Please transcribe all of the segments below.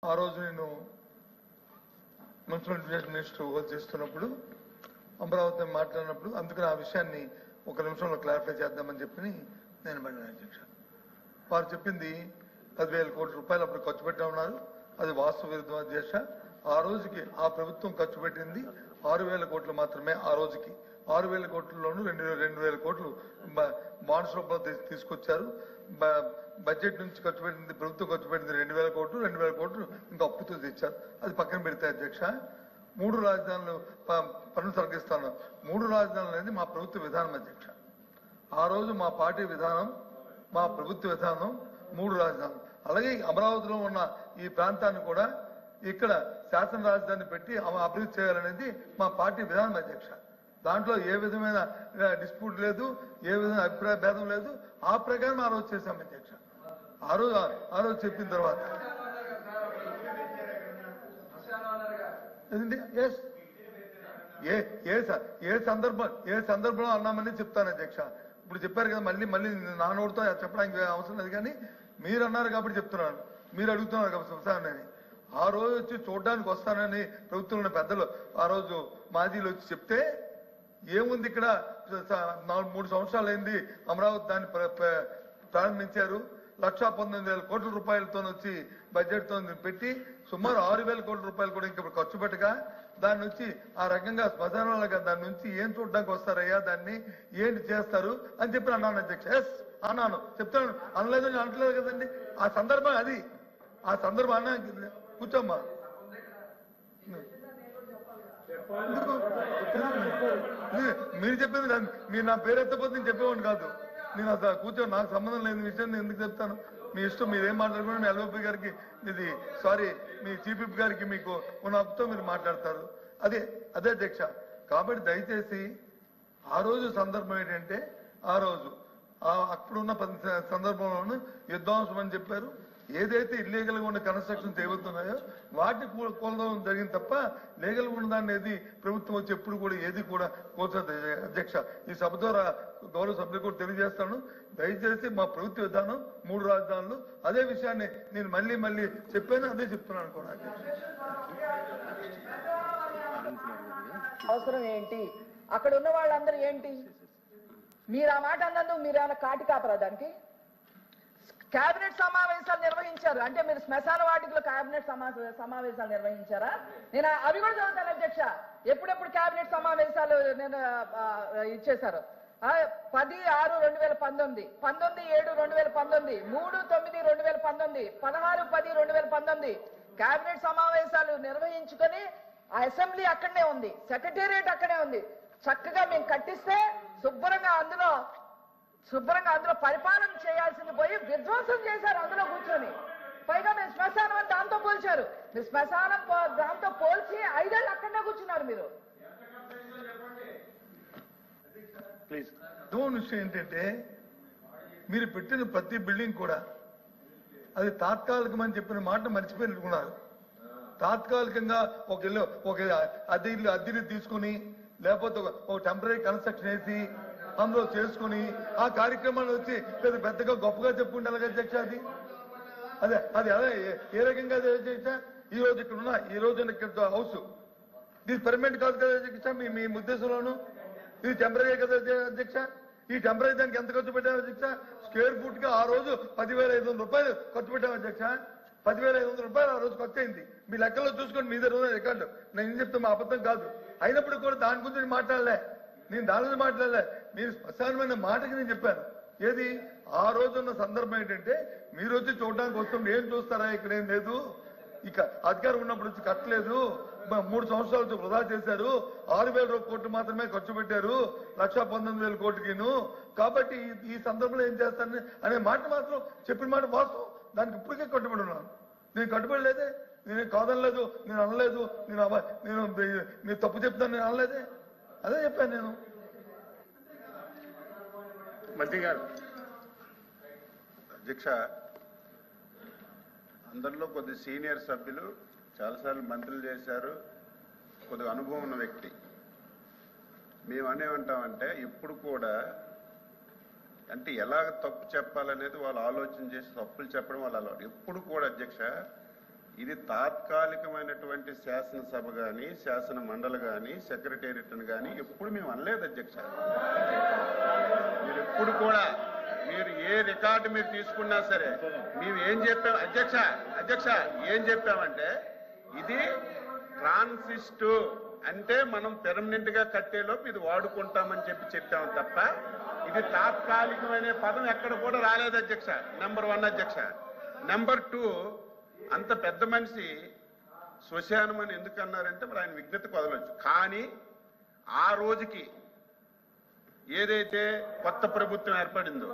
ఆ రోజు నేను మున్సిపల్ ఎడ్యుకేషన్ మినిస్టర్ హోల్డ్ చేస్తున్నప్పుడు అమరావతి మాట్లాడినప్పుడు అందుకని ఆ విషయాన్ని ఒక నిమిషంలో క్లారిఫై చేద్దామని చెప్పి నేను అడిగాను అధ్యక్ష. వారు చెప్పింది 10,000 కోట్ల రూపాయలు అప్పుడు ఖర్చు పెట్టామన్నారు. అది వాస్తవ విరుద్ధం అధ్యక్ష. ఆ రోజుకి ఆ ప్రభుత్వం ఖర్చు పెట్టింది 6,000 కోట్లు మాత్రమే. ఆ రోజుకి 6,000 కోట్లలోనూ 2,000 కోట్లు బాండ్స్ రూపంలో తీసుకొచ్చారు. బడ్జెట్ నుంచి ఖర్చు పెట్టింది ప్రభుత్వం ఖర్చు పెట్టింది 2,000 కోట్లు, 2,000 కోట్లు ఇంకా అప్పుతో తెచ్చారు. అది పక్కన పెడితే అధ్యక్ష, 3 రాజధానులు పన్ను తగ్గిస్తాను. 3 రాజధానులు అనేది మా ప్రభుత్వ విధానం అధ్యక్ష. ఆ రోజు మా పార్టీ విధానం, మా ప్రభుత్వ విధానం 3 రాజధానులు. అలాగే అమరావతిలో ఉన్న ఈ ప్రాంతాన్ని కూడా ఇక్కడ శాసన రాజధాని పెట్టి అభివృద్ధి చేయాలనేది మా పార్టీ విధానం అధ్యక్ష. దాంట్లో ఏ విధమైన డిస్ప్యూట్ లేదు, ఏ విధమైన అభిప్రాయ భేదం లేదు. ఆ ప్రకారం ఆ రోజు చేశాం అధ్యక్ష. ఆ రోజు చెప్పిన తర్వాత ఏ సందర్భంలో అన్నామని చెప్తాను అధ్యక్ష. ఇప్పుడు చెప్పారు కదా, మళ్ళీ నా నోటితో చెప్పడానికి అవసరం లేదు, కానీ మీరు అన్నారు కాబట్టి చెప్తున్నాను. మీరు అడుగుతున్నారు కాబట్టి వస్తానని. ఆ రోజు వచ్చి చూడడానికి వస్తానని ప్రభుత్వంలో పెద్దలు ఆ రోజు మాజీలు వచ్చి చెప్తే ఏముంది, ఇక్కడ 3 సంవత్సరాలు అయింది అమరావతి దాన్ని ప్రారంభించారు. 1,19,000 కోట్ల రూపాయలతో వచ్చి బడ్జెట్ తో పెట్టి సుమారు 6,000 కోట్ల రూపాయలు కూడా ఇంకా ఖర్చు పెట్టగా దాని నుంచి ఆ రకంగా శ్మశానాలుగా దాని నుంచి ఏం చూడడానికి వస్తారయ్యా, దాన్ని ఏంటి చేస్తారు అని చెప్పి అన్నాను అధ్యక్ష. ఎస్ అన్నాను, చెప్తాను, అనలేదు అనట్లేదు కదండి. ఆ సందర్భం అది, ఆ సందర్భం అన్నా. కూర్చోమ్మా, మీరు చెప్పింది మీరు నా పేరు ఎత్తపోతే నేను చెప్పేవాడిని కాదు. నేను అసలు కూర్చొని నాకు సంబంధం లేని విషయం నేను ఎందుకు చెప్తాను? మీ ఇష్టం, మీరేం మాట్లాడుకున్నా మీ ఎల్ఓపీ గారికి ఇది సారీ మీ చీఫ్ విప్ గారికి మీకు ఉన్న హక్కుతో మీరు మాట్లాడతారు. అదే అధ్యక్ష. కాబట్టి దయచేసి ఆ రోజు సందర్భం ఏంటంటే, ఆ రోజు అప్పుడున్న సందర్భంలోనూ యుద్ధాంశం అని చెప్పారు. ఏదైతే ఇల్లీగల్గా ఉన్న కన్స్ట్రక్షన్స్ ఏవవుతున్నాయో వాటిని కూలదడం జరిగింది తప్ప లీగల్గా ఉన్న దాన్ని ఏది ప్రభుత్వం వచ్చి ఎప్పుడు కూడా ఏది కూడా కూల్చదు అధ్యక్ష. ఈ సభ ద్వారా గౌరవ సభ్యులు కూడా తెలియజేస్తాను, దయచేసి మా ప్రభుత్వ విధానం 3 రాజధానులు. అదే విషయాన్ని నేను మళ్ళీ చెప్పాను, అదే చెప్తున్నాను కూడా అధ్యక్ష. అవసరం ఏంటి, అక్కడ ఉన్న వాళ్ళందరూ ఏంటి, మీరు ఆ మాట అన్నందుకు మీరు ఏమైనా కాటి కాపరా దానికి? కేబినెట్ సమావేశాలు నిర్వహించారు అంటే మీరు శ్మశాన వాటికలో కేబినెట్ సమావేశాలు నిర్వహించారా? నేను అవి కూడా చదువుతాను అధ్యక్ష. ఎప్పుడెప్పుడు కేబినెట్ సమావేశాలు నేను ఇచ్చేశారు? 10/6/2019, 19/7/2019, 3/9/2019, 16/10/2019 కేబినెట్ సమావేశాలు నిర్వహించుకొని ఆ అసెంబ్లీ అక్కడనే ఉంది, సెక్రటేరియట్ అక్కడే ఉంది. చక్కగా మేము కట్టిస్తే శుభ్రంగా అందులో పరిపాలన చేయాల్సింది పోయి విధ్వంసం చేశారు అందులో కూర్చొని. పైగా మేము శ్మశానం అని దాంతో పోల్చారు. మీరు శ్మశానం దాంతో పోల్చి 5 ఏళ్ళు అక్కడనే కూర్చున్నారు మీరు. విషయం ఏంటంటే, మీరు పెట్టిన ప్రతి బిల్డింగ్ కూడా అది తాత్కాలికమని చెప్పిన మాట మర్చిపోయినట్టుకున్నారు. తాత్కాలికంగా ఒక అద్దెలు తీసుకుని లేకపోతే ఒక టెంపరీ కన్స్ట్రక్షన్ వేసి అందులో చేసుకుని ఆ కార్యక్రమాలు వచ్చి పెద్దగా గొప్పగా చెప్పుకుంటారు అధ్యక్ష. అది అదే ఏ రకంగా అధ్యక్ష? ఈ రోజు ఇక్కడ ఉన్న ఇక్కడ హౌస్ ఇది పర్మనెంట్ కాదు కదా అధ్యక్ష? మీ ఉద్దేశంలోను ఇది టెంపరీ కదా అధ్యక్ష? ఈ టెంపరీ దానికి ఎంత ఖర్చు పెట్టారు అధ్యక్ష? స్క్వేర్ ఫుట్ గా ఆ రోజు 10,500 రూపాయలు ఖర్చు పెట్టాం అధ్యక్ష. 10,500 రూపాయలు ఆ రోజు ఖర్చు అయింది. మీ లెక్కల్లో చూసుకోండి, మీ దగ్గర రికార్డు. నేను ఏం చెప్తే మా అబద్ధం కాదు. అయినప్పుడు కూడా దాని గురించి మాట్లాడలే, నేను దాని గురించి మాట్లాడలే. మీరు స్పష్టమైన మాటకి నేను చెప్పాను. ఏది ఆ రోజున్న సందర్భం ఏంటంటే, మీరు వచ్చి చూడడానికి వస్తుంటే ఏం చూస్తారా, ఇక్కడ ఏం లేదు, ఇక అధికారం ఉన్నప్పుడు వచ్చి కట్టలేదు, 3 సంవత్సరాలు వృధా చేశారు, 6,000 కోట్లు మాత్రమే ఖర్చు పెట్టారు 1,19,000 కోట్లకిను. కాబట్టి ఈ సందర్భంలో ఏం చేస్తారని అనే మాట మాత్రం చెప్పిన మాట వాస్తవం. దానికి ఇప్పటికే కట్టుబడి ఉన్నాను. నేను కట్టుబడి లేదే, నేను కాదనలేదు, నేను అనలేదు, నేను తప్పు చెప్తాను నేను అనలేదే, అదే చెప్పాను నేను. మంత్రి గారు. అధ్యక్ష, అందరిలో కొద్ది సీనియర్ సభ్యులు చాలాసార్లు మంత్రులు చేశారు, కొద్దిగా అనుభవం ఉన్న వ్యక్తి. మేము అనేమంటామంటే ఇప్పుడు కూడా అంటే ఎలా తప్పు చెప్పాలనేది వాళ్ళు ఆలోచన చేసి తప్పులు చెప్పడం వాళ్ళ అలవాటు. ఎప్పుడు కూడా అధ్యక్ష ఇది తాత్కాలికమైనటువంటి శాసనసభ కానీ శాసన మండలి కానీ సెక్రటేరియట్ని కానీ ఎప్పుడు మేము అనలేదు అధ్యక్ష. మీరు ఎప్పుడు కూడా మీరు ఏ రికార్డు మీరు తీసుకున్నా సరే మేము ఏం చెప్పాం అధ్యక్ష ఏం చెప్పామంటే ఇది ట్రాన్సిస్టు అంటే మనం పెర్మనెంట్ గా కట్టేలోపు ఇది వాడుకుంటామని చెప్పాము తప్ప ఇది తాత్కాలికమైన పదం ఎక్కడ కూడా రాలేదు అధ్యక్ష. నెంబర్ 1 అధ్యక్ష. నెంబర్ 2 అంత పెద్ద మనిషి శ్మశానం అని ఎందుకు అన్నారంటే మరి ఆయన విజ్ఞతకు వదలొచ్చు. కానీ ఆ రోజుకి ఏదైతే కొత్త ప్రభుత్వం ఏర్పడిందో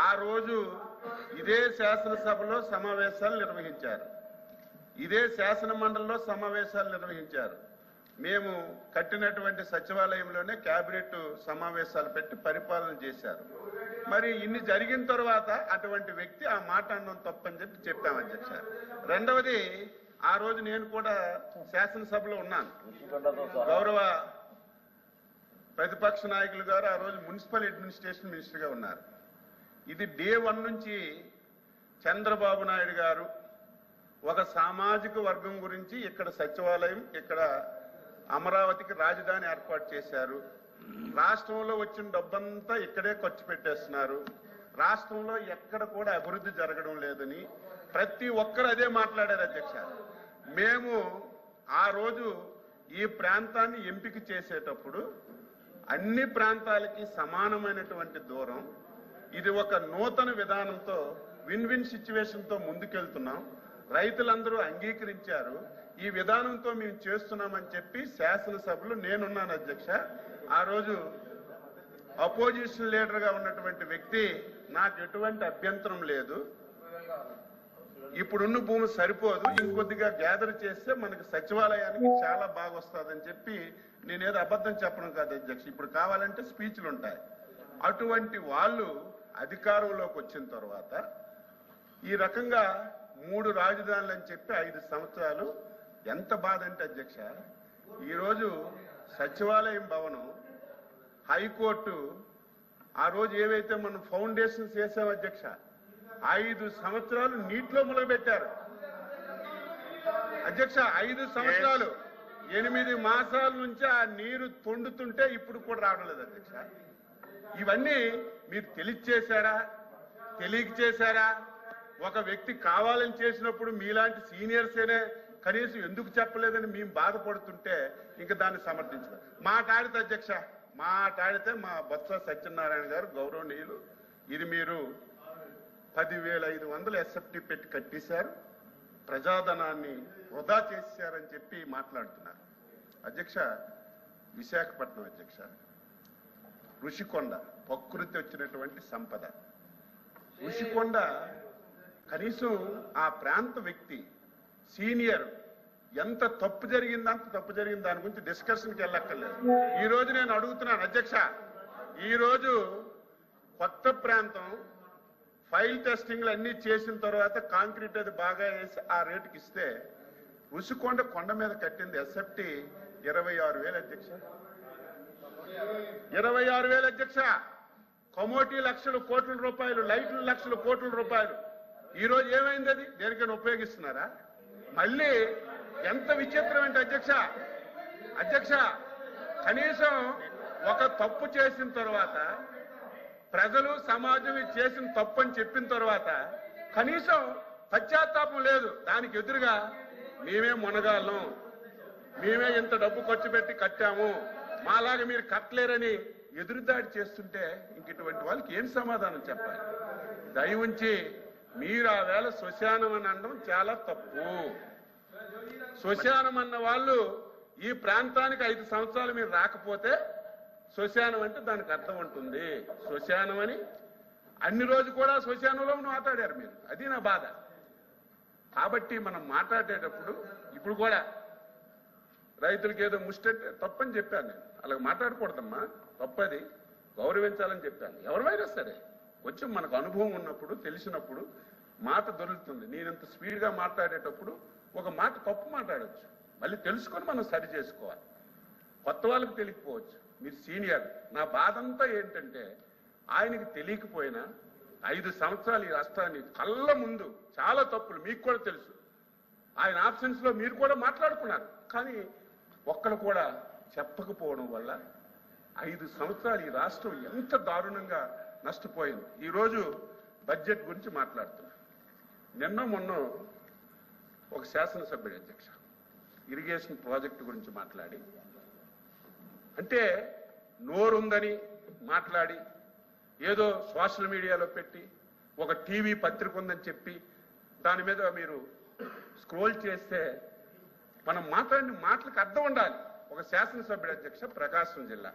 ఆ రోజు ఇదే శాసనసభలో సమావేశాలు నిర్వహించారు, ఇదే శాసన మండలిలో సమావేశాలు నిర్వహించారు. మేము కట్టినటువంటి సచివాలయంలోనే కేబినెట్ సమావేశాలు పెట్టి పరిపాలన చేశారు. మరి ఇన్ని జరిగిన తర్వాత అటువంటి వ్యక్తి ఆ మాట అనడం తప్పని చెప్పాం అధ్యక్ష. రెండవది, ఆ రోజు నేను కూడా శాసనసభలో ఉన్నాను. గౌరవ ప్రతిపక్ష నాయకులు గారు ఆ రోజు మున్సిపల్ అడ్మినిస్ట్రేషన్ మినిస్టర్గా ఉన్నారు. ఇది డే 1 నుంచి చంద్రబాబు నాయుడు గారు ఒక సామాజిక వర్గం గురించి ఇక్కడ సచివాలయం, ఇక్కడ అమరావతికి రాజధాని ఏర్పాటు చేశారు. రాష్ట్రంలో వచ్చిన డబ్బంతా ఇక్కడే ఖర్చు పెట్టేస్తున్నారు, రాష్ట్రంలో ఎక్కడ కూడా అభివృద్ధి జరగడం లేదని ప్రతి ఒక్కరు అదే మాట్లాడారు అధ్యక్ష. మేము ఆ రోజు ఈ ప్రాంతాన్ని ఎంపిక చేసేటప్పుడు అన్ని ప్రాంతాలకి సమానమైనటువంటి దూరం, ఇది ఒక నూతన విధానంతో విన్ విన్ సిచ్యువేషన్తో ముందుకెళ్తున్నాం, రైతులందరూ అంగీకరించారు, ఈ విధానంతో మేము చేస్తున్నామని చెప్పి శాసనసభలో నేనున్నాను అధ్యక్ష. ఆ రోజు అపోజిషన్ లీడర్గా ఉన్నటువంటి వ్యక్తి నాకు ఎటువంటి అభ్యంతరం లేదు, ఇప్పుడున్న భూమి సరిపోదు, ఇంకొద్దిగా గ్యాదర్ చేస్తే మనకి సచివాలయానికి చాలా బాగా వస్తుందని చెప్పి నేనేదో అబద్ధం చెప్పడం కాదు అధ్యక్ష. ఇప్పుడు కావాలంటే స్పీచ్లు ఉంటాయి. అటువంటి వాళ్ళు అధికారంలోకి వచ్చిన తర్వాత ఈ రకంగా 3 రాజధానులు అని చెప్పి 5 సంవత్సరాలు ఎంత బాధ అంటే అధ్యక్ష, ఈరోజు సచివాలయం భవనం, హైకోర్టు ఆ రోజు ఏవైతే మనం ఫౌండేషన్స్ వేసాం అధ్యక్ష, 5 సంవత్సరాలు నీటిలో ములగబెట్టారు అధ్యక్ష. 5 సంవత్సరాలు 8 మాసాల నుంచి ఆ నీరు తొండుతుంటే ఇప్పుడు కూడా రావడం లేదు అధ్యక్ష. ఇవన్నీ మీరు తెలియచేశారా, తెలియక చేశారా? ఒక వ్యక్తి కావాలని చేసినప్పుడు మీలాంటి సీనియర్సేనే కనీసం ఎందుకు చెప్పలేదని మేము బాధపడుతుంటే ఇంకా దాన్ని సమర్థించారు. మాట్లాడితే అధ్యక్ష, మాట్లాడితే మా బొత్స సత్యనారాయణ గారు గౌరవనీయులు, ఇది మీరు 10,500 ఎస్ఎఫ్టీ పెట్టి కట్టేశారు, ప్రజాధనాన్ని వృధా చేశారని చెప్పి మాట్లాడుతున్నారు అధ్యక్ష. విశాఖపట్నం అధ్యక్ష, ఋషికొండ ప్రకృతి వచ్చినటువంటి సంపద. ఋషికొండ కనీసం ఆ ప్రాంత వ్యక్తి సీనియర్ ఎంత తప్పు జరిగిందో అంత తప్పు జరిగింది, దాని గురించి డిస్కషన్కి వెళ్ళక్కర్లేదు. ఈ రోజు నేను అడుగుతున్నాను అధ్యక్ష, ఈ రోజు కొత్త ప్రాంతం ఫైల్ టెస్టింగ్లు అన్ని చేసిన తర్వాత కాంక్రీట్ అది బాగా వేసి ఆ రేటుకి ఇస్తే ఋషికొండ కొండ మీద కట్టింది ఎస్ఎఫ్టీ 26,000 అధ్యక్ష. 26,000 అధ్యక్ష. కమోటీ లక్షల కోట్ల రూపాయలు, లైట్లు లక్షల కోట్ల రూపాయలు. ఈ రోజు ఏమైంది? అది దేనికైనా ఉపయోగిస్తున్నారా? మళ్ళీ ఎంత విచిత్రం అంటే అధ్యక్ష, కనీసం ఒక తప్పు చేసిన తర్వాత ప్రజలు సమాజం చేసిన తప్పు అని చెప్పిన తర్వాత కనీసం పశ్చాత్తాపం లేదు. దానికి ఎదురుగా మేమే మునగాళ్ళం, మేమే ఇంత డబ్బు ఖర్చు పెట్టి కట్టాము, మాలాగా మీరు కట్టలేరని ఎదురుదాడి చేస్తుంటే ఇంక ఇటువంటి వాళ్ళకి ఏం సమాధానం చెప్పాలి? దయ ఉంచి మీరు ఆ వేళ శ్మశానం అని అనడం చాలా తప్పు. శ్మశానం అన్న వాళ్ళు ఈ ప్రాంతానికి 5 సంవత్సరాలు మీరు రాకపోతే శ్మశానం అంటే దానికి అర్థం ఉంటుంది. శ్మశానం అని అన్ని రోజు కూడా శ్మశానంలో మాట్లాడారు మీరు, అది నా బాధ. కాబట్టి మనం మాట్లాడేటప్పుడు ఇప్పుడు కూడా రైతులకి ఏదో ముష్టంటే తప్పని చెప్పాను నేను. అలాగ మాట్లాడకూడదమ్మా, తప్పది, గౌరవించాలని చెప్పాను. ఎవరివైనా సరే కొంచెం మనకు అనుభవం ఉన్నప్పుడు, తెలిసినప్పుడు మాట దొరుకుతుంది. నేనంత స్పీడ్గా మాట్లాడేటప్పుడు ఒక మాట తప్పు మాట్లాడవచ్చు, మళ్ళీ తెలుసుకొని మనం సరి చేసుకోవాలి. కొత్త వాళ్ళకి తెలియకపోవచ్చు, మీరు సీనియర్. నా బాధ అంతా ఏంటంటే ఆయనకి తెలియకపోయినా 5 సంవత్సరాలు ఈ రాష్ట్రాన్ని కళ్ళ ముందు చాలా తప్పులు మీకు కూడా తెలుసు, ఆయన ఆబ్సెన్స్ లో మీరు కూడా మాట్లాడుకున్నారు. కానీ ఒక్కరు కూడా చెప్పకపోవడం వల్ల 5 సంవత్సరాలు ఈ రాష్ట్రం ఎంత దారుణంగా నష్టపోయింది. ఈరోజు బడ్జెట్ గురించి మాట్లాడుతున్నారు. నిన్న మొన్న ఒక శాసనసభ్యుడు అధ్యక్ష ఇరిగేషన్ ప్రాజెక్టు గురించి మాట్లాడి, అంటే నోరుందని మాట్లాడి ఏదో సోషల్ మీడియాలో పెట్టి ఒక టీవీ పత్రిక ఉందని చెప్పి దాని మీద మీరు స్క్రోల్ చేస్తే మనం మాట్లాడిన మాటలకు అర్థం ఉండాలి. ఒక శాసనసభ్యుడు అధ్యక్ష ప్రకాశం జిల్లా